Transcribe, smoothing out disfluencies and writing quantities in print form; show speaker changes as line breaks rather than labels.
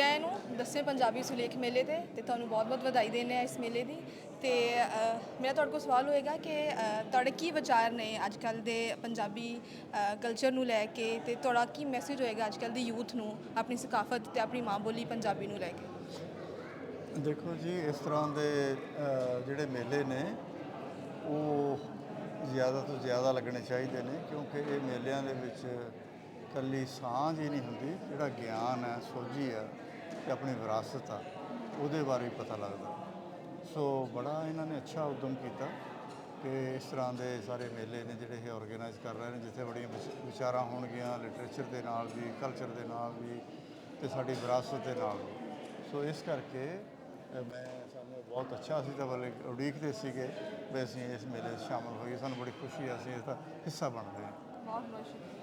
ਆਇਆਂ ਨੂੰ 10ਵੇਂ ਪੰਜਾਬੀ ਸੁਲੇਖ ਮੇਲੇ ਤੇ ਤੁਹਾਨੂੰ ਬਹੁਤ-ਬਹੁਤ ਵਧਾਈ ਦਿੰਦੇ ਆ ਇਸ ਮੇਲੇ ਦੀ। ਤੇ ਮੇਰਾ ਤੁਹਾਡੇ ਕੋਲ ਸਵਾਲ ਹੋਏਗਾ ਕਿ ਤੁਹਾਡੇ ਕੀ ਵਿਚਾਰ ਨੇ ਅੱਜ ਕੱਲ੍ਹ ਦੇ ਪੰਜਾਬੀ ਕਲਚਰ ਨੂੰ ਲੈ ਕੇ, ਤੇ ਤੁਹਾਡਾ ਕੀ ਮੈਸੇਜ ਹੋਏਗਾ ਅੱਜ ਕੱਲ੍ਹ ਦੀ ਯੂਥ ਨੂੰ ਆਪਣੀ ਸਕਾਫਤ ਤੇ ਆਪਣੀ ਮਾਂ ਬੋਲੀ ਪੰਜਾਬੀ ਨੂੰ ਲੈ ਕੇ?
ਦੇਖੋ ਜੀ, ਇਸ ਤਰ੍ਹਾਂ ਦੇ ਜਿਹੜੇ ਮੇਲੇ ਨੇ ਉਹ ਜ਼ਿਆਦਾ ਤੋਂ ਜ਼ਿਆਦਾ ਲੱਗਣੇ ਚਾਹੀਦੇ ਨੇ, ਕਿਉਂਕਿ ਇਹ ਮੇਲਿਆਂ ਦੇ ਵਿੱਚ ਇਕੱਲੀ ਸਾਂਝ ਹੀ ਨਹੀਂ ਹੁੰਦੀ, ਜਿਹੜਾ ਗਿਆਨ ਹੈ, ਸੋਝੀ ਆ ਅਤੇ ਆਪਣੀ ਵਿਰਾਸਤ ਆ, ਉਹਦੇ ਬਾਰੇ ਪਤਾ ਲੱਗਦਾ। ਸੋ ਬੜਾ ਇਹਨਾਂ ਨੇ ਅੱਛਾ ਉਦਮ ਕੀਤਾ ਕਿ ਇਸ ਤਰ੍ਹਾਂ ਦੇ ਸਾਰੇ ਮੇਲੇ ਨੇ ਜਿਹੜੇ ਇਹ ਔਰਗੇਨਾਈਜ਼ ਕਰ ਰਹੇ ਨੇ, ਜਿੱਥੇ ਬੜੀਆਂ ਵਿਚਾਰਾਂ ਹੋਣਗੀਆਂ ਲਿਟਰੇਚਰ ਦੇ ਨਾਲ ਵੀ, ਕਲਚਰ ਦੇ ਨਾਲ ਵੀ ਅਤੇ ਸਾਡੀ ਵਿਰਾਸਤ ਦੇ ਨਾਲ ਵੀ। ਸੋ ਇਸ ਕਰਕੇ ਸਾਨੂੰ ਬਹੁਤ ਅੱਛਾ, ਅਸੀਂ ਤਾਂ ਬਲੇ ਉਡੀਕਦੇ ਸੀਗੇ ਵੀ ਅਸੀਂ ਇਸ ਮੇਲੇ 'ਚ ਸ਼ਾਮਲ ਹੋਈਏ। ਸਾਨੂੰ ਬੜੀ ਖੁਸ਼ੀ ਹੈ, ਅਸੀਂ ਇਸ ਦਾ ਹਿੱਸਾ ਬਣ ਰਹੇ ਹਾਂ।
ਬਹੁਤ ਬਹੁਤ ਸ਼ੁਕਰੀਆ।